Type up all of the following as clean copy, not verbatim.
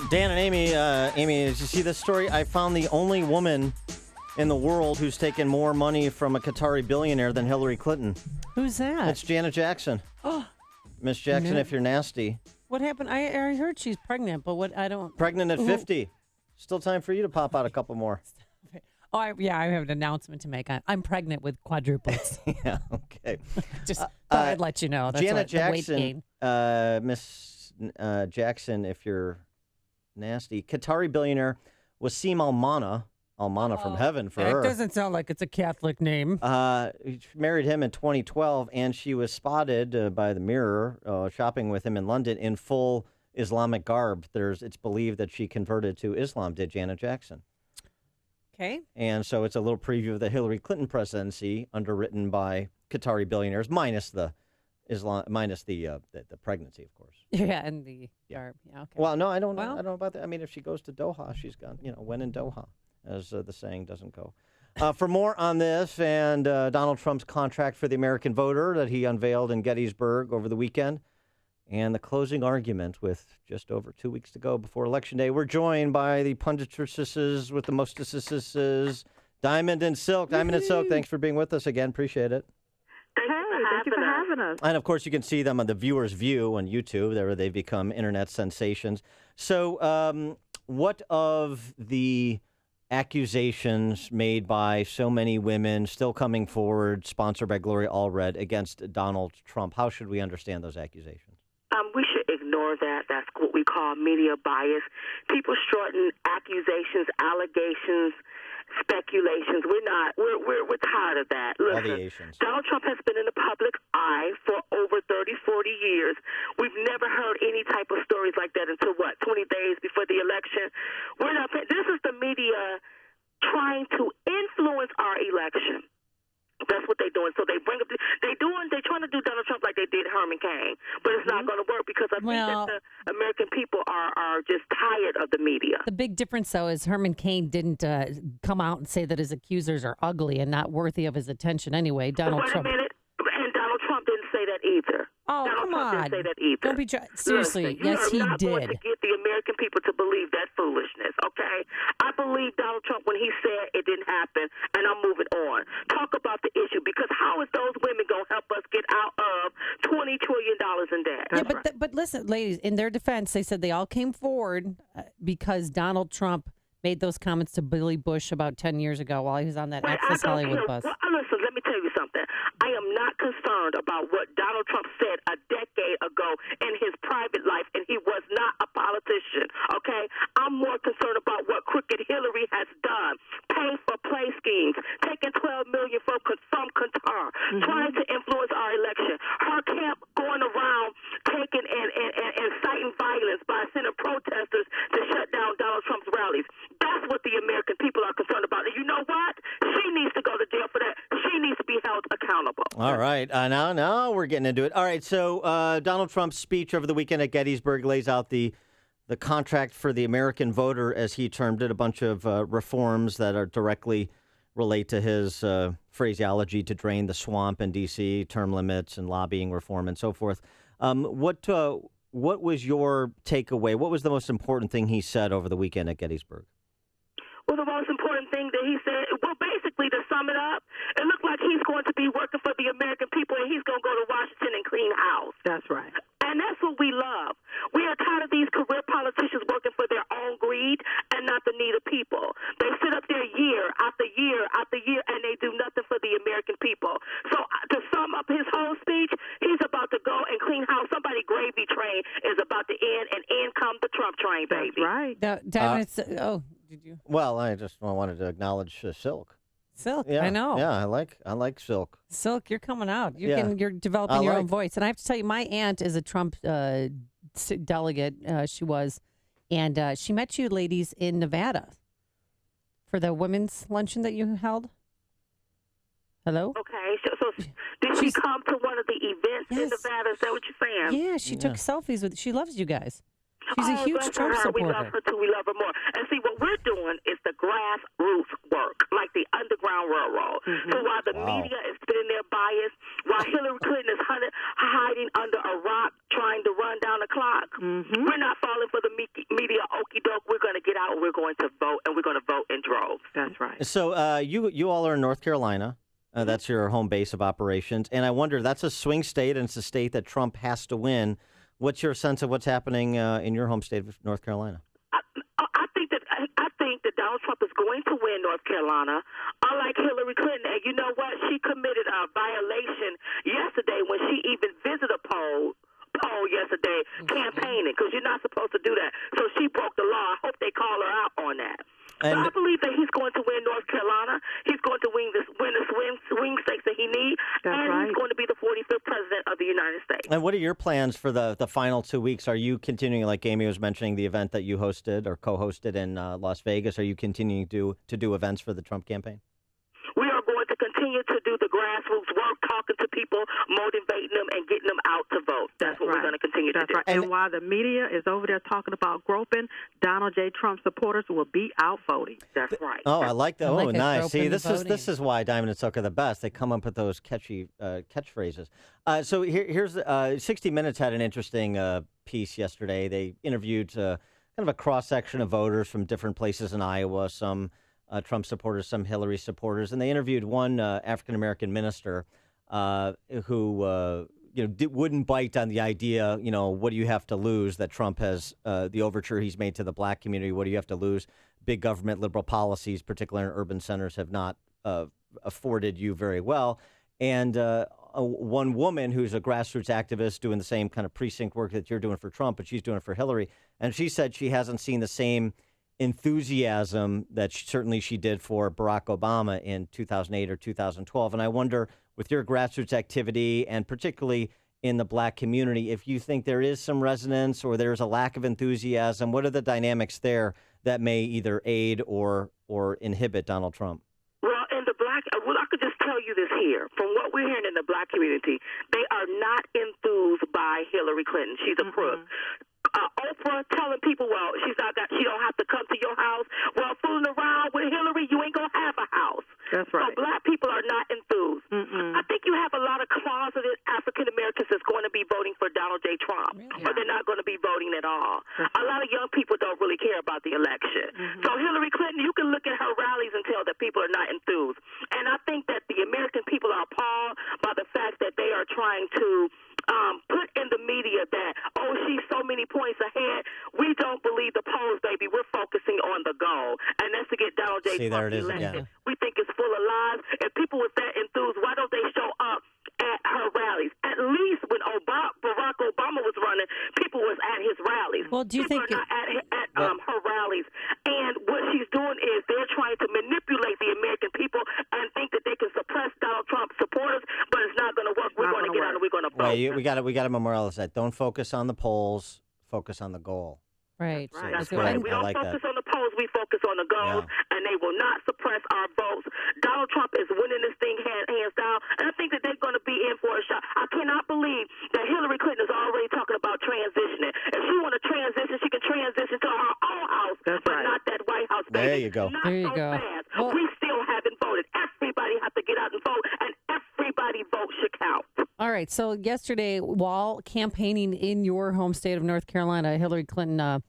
Dan and Amy, did you see this story? I found the only woman in the world who's taken more money from a Qatari billionaire than Hillary Clinton. Who's that? It's Janet Jackson. Oh, Miss Jackson, if you're nasty. what happened? I heard she's pregnant, but what I don't. Pregnant at 50. Still time for you to pop out a couple more. Oh, I have an announcement to make. I'm pregnant with quadruplets. Yeah, okay. Just thought I'd let you know. That's Janet the weight Jackson, gain. Miss Jackson, if you're nasty. Qatari billionaire Wasim Almana from heaven for her. It doesn't sound like it's a Catholic name. She married him in 2012, and she was spotted by the Mirror shopping with him in London in full Islamic garb. It's believed that she converted to Islam, did Janet Jackson. Okay. And so it's a little preview of the Hillary Clinton presidency, underwritten by Qatari billionaires, minus the pregnancy, of course. Yeah, and the garb. Yeah, okay. Well, no, I don't know about that. I mean, if she goes to Doha, she's gone. When in Doha, as the saying doesn't go. For more on this and Donald Trump's contract for the American voter that he unveiled in Gettysburg over the weekend, and the closing argument with just over 2 weeks to go before Election Day, we're joined by the punditresses with the mostesses, Diamond and Silk. Diamond and Silk, thanks for being with us again. Appreciate it. Thank you for having us. And, of course, you can see them on the Viewer's View on YouTube. There they've become internet sensations. So what of the accusations made by so many women still coming forward, sponsored by Gloria Allred, against Donald Trump? How should we understand those accusations? We should ignore that. That's what we call media bias. People shorten accusations, allegations, speculations. We're tired of that. Listen, Donald Trump has been in the public eye for over 30, 40 years. We've never heard any type of stories like that until 20 days before the election. This is the media trying to influence our election. That's what they're doing. So they're trying to do Donald Trump like they did Herman Cain, but it's not going to work because I think that the American people are just tired of the media. The big difference, though, is Herman Cain didn't come out and say that his accusers are ugly and not worthy of his attention anyway. Wait a minute, and Donald Trump didn't say that either. Oh, Donald come Trump on. didn't say that either. Don't be seriously. Listen, yes, he you are not going did. to get the American people to believe that foolishness, okay? I believe Donald Trump when he said it didn't happen, and I'm moving on. Talk about the issue, because how is those women going to help us get out of $20 trillion in debt? Yeah, but listen, ladies, in their defense, they said they all came forward because Donald Trump made those comments to Billy Bush about 10 years ago while he was on that Access Hollywood bus. Well, listen, let me tell you something. I am not concerned about what Donald Trump said a decade ago in his private life, and he was not a politician, okay? I'm more concerned about what crooked Hillary has done, paying for play schemes, taking $12 million from Qatar, trying to influence our election. Her camp going around taking and inciting violence by sending protesters to shut down Donald Trump's rallies. That's what the American people are concerned about. And you know what? She needs to go to jail for that. She needs to be held accountable. All right. Now we're getting into it. All right. So Donald Trump's speech over the weekend at Gettysburg lays out the contract for the American voter, as he termed it, a bunch of reforms that are directly relate to his phraseology to drain the swamp in D.C., term limits and lobbying reform and so forth. What was your takeaway? What was the most important thing he said over the weekend at Gettysburg? Well, the most important thing that he said, basically to sum it up, it looked like he's going to be working for the American people, and he's going to go to Washington and clean house. That's right. And that's what we love. We are tired of these career politicians working for their own greed and not the need of people. They sit up there year after year after year, and they do nothing for the American people. So to sum up his whole speech, he's about to go and clean house. Somebody's gravy train is about to end, and in come the Trump train, baby. That's right. Did you? Well, I just wanted to acknowledge Silk. Silk, yeah, I know. Yeah, I like Silk. Silk, you're coming out. You're developing your own voice. And I have to tell you, my aunt is a Trump delegate. She was, and she met you ladies in Nevada for the women's luncheon that you held. Hello? Okay, so did she come to one of the events in Nevada? Is that what you're saying? Yeah, she took selfies with. She loves you guys. She's a huge Trump her. supporter. We love her too. We love her more. And see, what we're doing is the grassroots work, like the Underground Railroad. So while the media is spitting their bias, while Hillary Clinton is hiding under a rock trying to run down the clock, we're not falling for the media okie we're going to vote, and we're going to vote in droves. That's right. So you all are in North Carolina. That's your home base of operations. And I wonder, that's a swing state, and it's a state that Trump has to win. What's your sense of what's happening in your home state of North Carolina? I think that Donald Trump is going to win North Carolina, unlike Hillary Clinton. And you know what? She committed a violation yesterday when she even visited a poll yesterday campaigning, because you're not supposed to do that. So she broke the law. I hope they call her out on that. So I believe that he's going to win North Carolina. He's going to win the swing states that he needs, and he's going to be the 45th president of the United States. And what are your plans for the final 2 weeks? Are you continuing, like Amy was mentioning, the event that you hosted or co-hosted in Las Vegas? Are you continuing to do events for the Trump campaign? We are going to continue to do the grassroots work, talking to people, motivating them, and getting them out to vote. That's what we're going to continue to do. Right. And while the media is over there talking about groping, Donald J. Trump supporters will be out voting. That's right. Oh, I like that. Oh, nice. See, this is why Diamond and Silk are the best. They come up with those catchy catchphrases. So here's 60 Minutes had an interesting piece yesterday. They interviewed kind of a cross-section of voters from different places in Iowa, some Trump supporters, some Hillary supporters, and they interviewed one African-American minister who wouldn't bite on the idea, what do you have to lose that Trump has, the overture he's made to the black community, what do you have to lose? Big government liberal policies, particularly in urban centers, have not afforded you very well. And one woman who's a grassroots activist doing the same kind of precinct work that you're doing for Trump, but she's doing it for Hillary, and she said she hasn't seen the same enthusiasm that certainly she did for Barack Obama in 2008 or 2012. And I wonder, with your grassroots activity and particularly in the black community, if you think there is some resonance or there's a lack of enthusiasm, what are the dynamics there that may either aid or inhibit Donald Trump? Well, I could just tell you this here. From what we're hearing in the black community, they are not enthused by Hillary Clinton. She's a crook. Oprah telling people, well, she don't have to come to your house. Well, fooling around with Hillary, you ain't going to have a house. That's right. So black people are not enthused. I think you have a lot of closeted African Americans that's going to be voting for Donald J. Trump, or they're not going to be voting at all. A lot of young people don't really care about the election. So Hillary Clinton, you can look at her rallies and tell that people are not enthused. And I think that the American people are appalled by the fact that they are trying to put in the media that, she's so many points ahead. We don't believe the polls, baby. We're focusing on the goal, and that's to get Donald J. Trump elected. Yeah. We think it's full of lies. If people were that enthused, why don't they show up at her rallies? At least when Barack Obama was running, people was at his rallies. Well, do you people think are not at her rallies? And what she's doing is they're trying to manipulate the American people and think that they can suppress Donald Trump supporters, but it's not going to work. We're going to get out and we're going to vote. We got to memorialize that. Don't focus on the polls. Focus on the goal. Right. So that's right. We don't focus on the polls. We focus on the goals, and they will not suppress our votes. Donald Trump is winning this thing hands down, and I think that they're going to be in for a shot. I cannot believe that Hillary Clinton is already talking about transitioning. If she want to transition, she can transition to her own house, not that White House. Baby. There you go. Not there you so go. Fast. Well, we still haven't voted. Everybody has to get out and vote, and everybody vote should count. All right. So yesterday, while campaigning in your home state of North Carolina, Hillary Clinton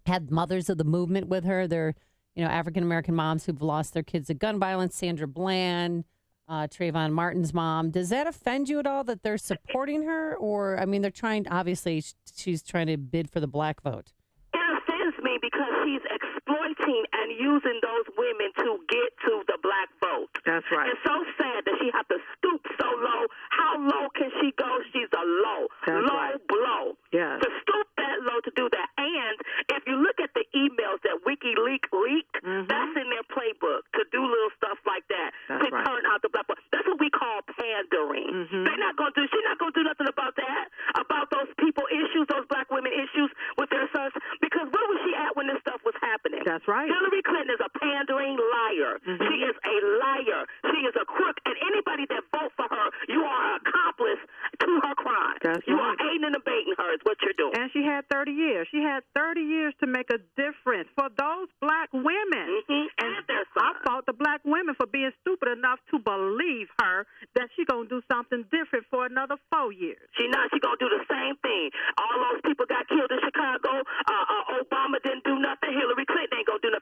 had mothers of the movement with her. They're, African American moms who've lost their kids to gun violence. Sandra Bland, Trayvon Martin's mom. Does that offend you at all that they're supporting her? Or, they're trying. Obviously, she's trying to bid for the black vote. It offends me because she's exploiting and using those women to get to the black vote. That's right. It's so sad that she has to stoop so low. How low can she go? She's a low blow. Yeah. To stoop that low to do that. And if you look at the emails that WikiLeaks leaked, that's in their playbook to do little stuff like that. That's to turn out the black vote. That's what we call pandering. She's not going to do nothing about that, about those people issues, those black women issues with their sons. Because where was she at when this stuff was happening? That's right. Hillary Clinton is a pandering liar. She is a liar. She is a crook. And anybody that votes for her, you are an accomplice to her crime. You are aiding and abetting her is what you're doing. And she had 30 years. She had 30 years to make a difference for those black women. And their sons. I fought the black women for being stupid enough to believe her that she's going to do something different for another 4 years. She's not. She's going to do the same thing. All those people got killed in Chicago. Obama didn't do nothing. Hillary Clinton ain't going to do nothing.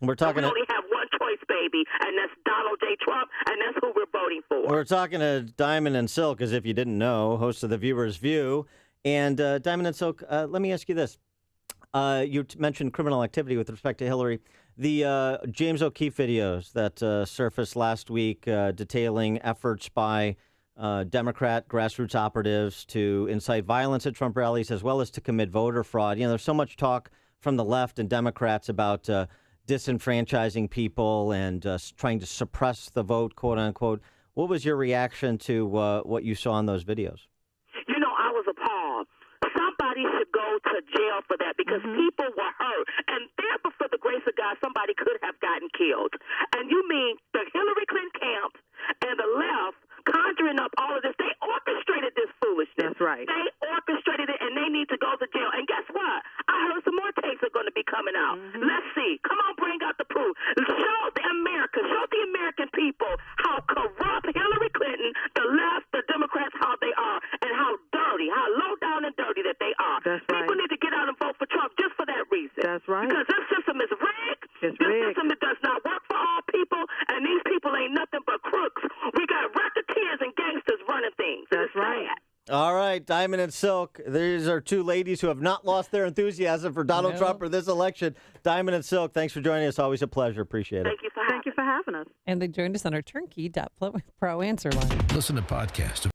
We're talking. We only have one choice, baby, and that's Donald J. Trump, and that's who we're voting for. We're talking to Diamond and Silk, as if you didn't know, host of The Viewer's View. And Diamond and Silk, let me ask you this. You mentioned criminal activity with respect to Hillary. The James O'Keefe videos that surfaced last week detailing efforts by Democrat grassroots operatives to incite violence at Trump rallies as well as to commit voter fraud. There's so much talk from the left and Democrats about disenfranchising people and trying to suppress the vote, quote unquote. What was your reaction to what you saw in those videos? I was appalled. Somebody should go to jail for that because people were hurt. And there, for the grace of God, somebody could have gotten killed. And you mean the Hillary Clinton camp and the left conjuring up all of this? They orchestrated this foolishness. That's right. They orchestrated it, and they need to go to jail. And guess what? I heard some more tapes are going to be coming out. Let's see. Come on, bring out the proof. Show the American people how corrupt Hillary Clinton, the left, the Democrats, how they are, and how dirty, how low down and dirty that they are. That's right. People need to get out and vote for Trump just for that reason. That's right. Because this system is rigged. This system does not work for all people, and these people ain't nothing but crooks. We got racketeers and gangsters running things. That's right. All right, Diamond and Silk. These are two ladies who have not lost their enthusiasm for Donald Trump or this election. Diamond and Silk, thanks for joining us. Always a pleasure. Appreciate it. Thank you for having us. Thank you for having us. And they joined us on our turnkey.pro answer line. Listen to podcasts